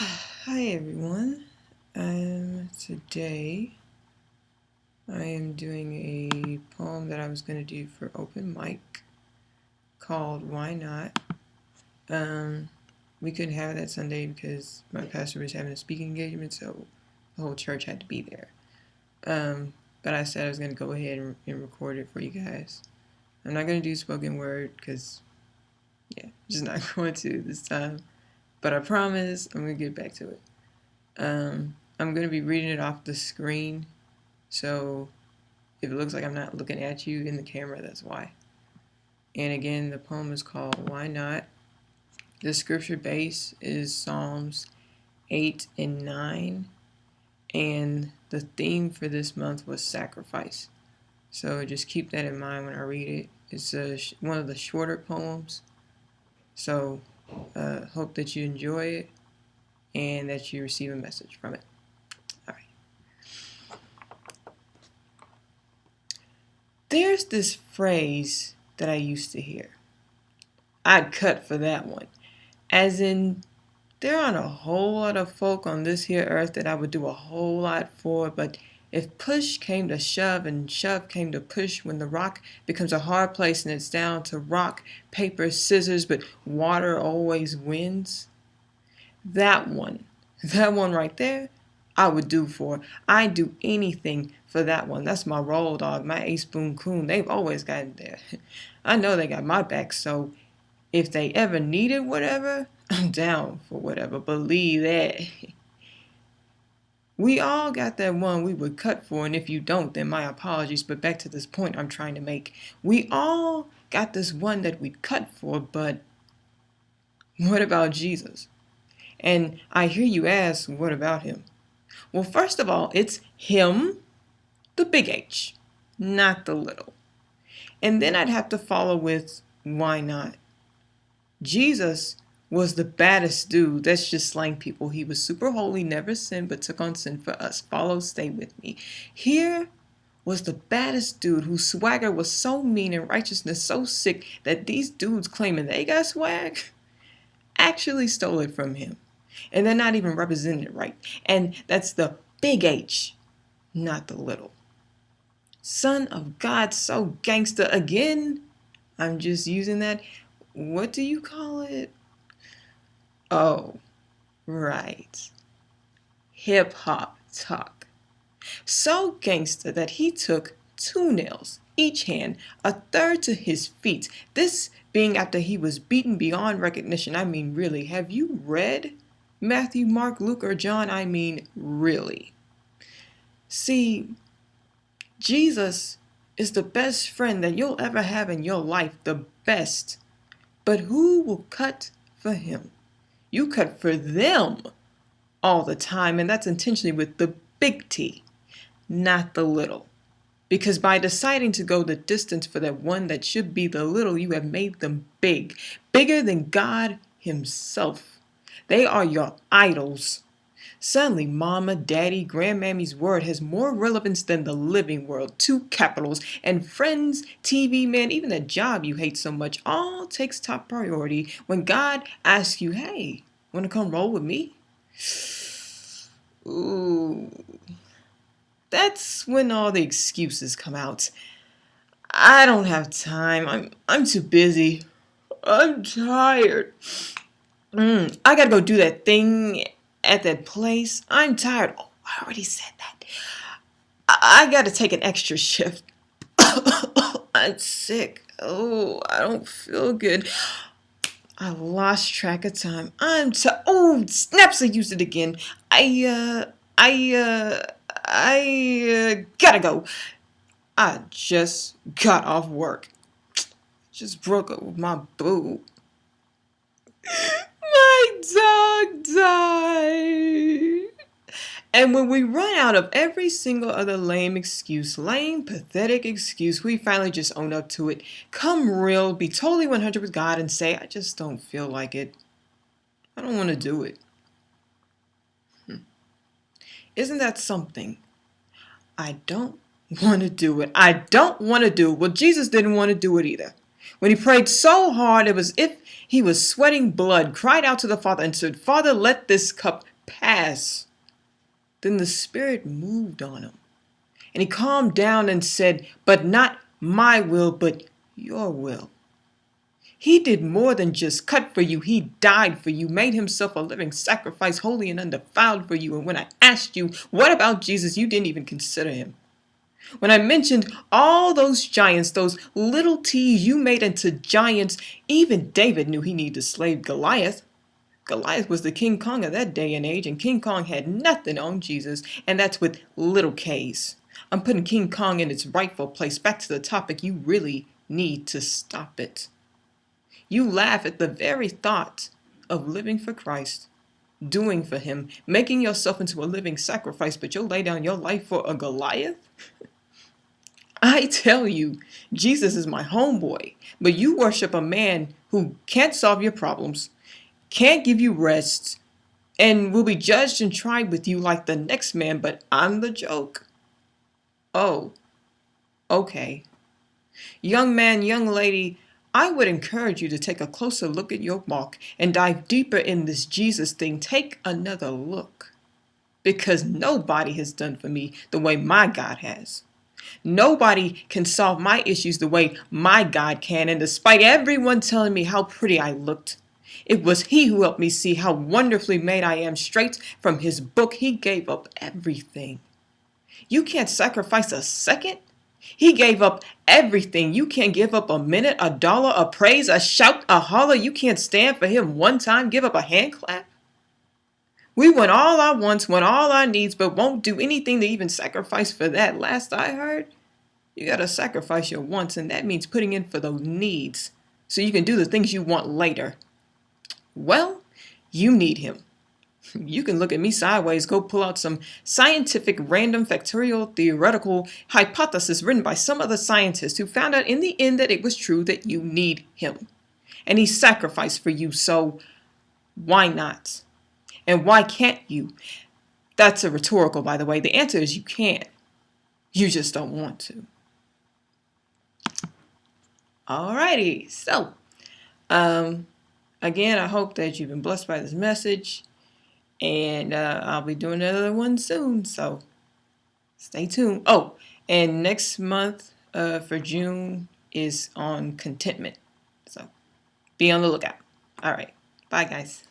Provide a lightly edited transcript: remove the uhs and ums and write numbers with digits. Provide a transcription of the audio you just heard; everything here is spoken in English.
Hi everyone. Today I am doing a poem that I was going to do for open mic called Why Not? We couldn't have it that Sunday because my pastor was having a speaking engagement, so the whole church had to be there. But I said I was going to go ahead and record it for you guys. I'm not going to do spoken word because, I'm just not going to this time. But I promise I'm going to get back to it. I'm going to be reading it off the screen, so if it looks like I'm not looking at you in the camera, that's why. And again, the poem is called Why Not? The scripture base is Psalms 8 and 9, and the theme for this month was sacrifice. So just keep that in mind when I read it. It's one of the shorter poems, so hope that you enjoy it and that you receive a message from it. All right. There's this phrase that I used to hear. I'd cut for that one. As in, there aren't a whole lot of folk on this here earth that I would do a whole lot for, but if push came to shove and shove came to push, when the rock becomes a hard place and it's down to rock, paper, scissors, but water always wins, that one right there, I would do for. I'd do anything for that one. That's my roll dog, my ace boom coon. They've always gotten there. I know they got my back, so if they ever needed whatever, I'm down for whatever. Believe that. We all got that one we would cut for, and if you don't, then my apologies. But back to this point I'm trying to make. We all got this one that we'd cut for, but what about Jesus? And I hear you ask, what about him? Well, first of all, it's him, the big H, not the little. And then I'd have to follow with, why not? Jesus was the baddest dude. That's just slang, people. He was super holy, never sinned, but took on sin for us. Follow, stay with me. Here was the baddest dude whose swagger was so mean and righteousness so sick that these dudes claiming they got swag actually stole it from him. And they're not even represented right. And that's the big H, not the little. Son of God, so gangster again. I'm just using that. What do you call it? Oh, right. Hip hop talk. So gangster that he took 2 nails, each hand, a third to his feet. This being after he was beaten beyond recognition. I mean, really, have you read Matthew, Mark, Luke, or John? I mean, really. See, Jesus is the best friend that you'll ever have in your life, the best. But who will cut for him? You cut for them all the time, and that's intentionally with the big T, not the little. Because by deciding to go the distance for that one that should be the little, you have made them big, bigger than God himself. They are your idols. Suddenly, mama, daddy, grandmammy's word has more relevance than the living world, 2 capitals, and friends, TV, man, even that job you hate so much, all takes top priority when God asks you, hey, want to come roll with me? Ooh, that's when all the excuses come out. I don't have time. I'm too busy. I'm tired. I gotta go do that thing at that place. I'm tired. Oh, I already said that. I gotta take an extra shift. I'm sick. Oh, I don't feel good. I lost track of time. Oh, snaps! I used it again. I gotta go. I just got off work. Just broke up with my boo. My dog died. And when we run out of every single other lame excuse, lame, pathetic excuse, we finally just own up to it. Come real, be totally 100 with God and say, I just don't feel like it. I don't want to do it. Isn't that something? I don't want to do it. I don't want to do it. Well, Jesus didn't want to do it either. When he prayed so hard, it was as if he was sweating blood, cried out to the Father and said, Father, let this cup pass. Then the Spirit moved on him, and he calmed down and said, "But not my will, but your will." He did more than just cut for you. He died for you, made himself a living sacrifice, holy and undefiled for you. And when I asked you, what about Jesus, you didn't even consider him. When I mentioned all those giants, those little t's you made into giants, even David knew he needed to slay Goliath. Goliath was the King Kong of that day and age, and King Kong had nothing on Jesus, and that's with little k's. I'm putting King Kong in its rightful place. Back to the topic, you really need to stop it. You laugh at the very thought of living for Christ, doing for him, making yourself into a living sacrifice, but you'll lay down your life for a Goliath? I tell you, Jesus is my homeboy, but you worship a man who can't solve your problems, can't give you rest, and will be judged and tried with you like the next man, but I'm the joke. Oh, okay. Young man, young lady, I would encourage you to take a closer look at your walk and dive deeper in this Jesus thing. Take another look. Because nobody has done for me the way my God has. Nobody can solve my issues the way my God can. And despite everyone telling me how pretty I looked, it was he who helped me see how wonderfully made I am. Straight from his book, he gave up everything. You can't sacrifice a second. He gave up everything. You can't give up a minute, a dollar, a praise, a shout, a holler. You can't stand for him one time, give up a hand clap. We want all our wants, want all our needs, but won't do anything to even sacrifice for that. Last I heard, you got to sacrifice your wants, and that means putting in for those needs so you can do the things you want later. Well, you need him. You can look at me sideways, go pull out some scientific random factorial theoretical hypothesis written by some other scientist who found out in the end that it was true that you need him. And he sacrificed for you, so why not? And why can't you? That's a rhetorical, by the way. The answer is you can. You just don't want to. Alrighty, so again, I hope that you've been blessed by this message. And I'll be doing another one soon, so stay tuned. Oh, and next month for June is on contentment. So be on the lookout. All right. Bye, guys.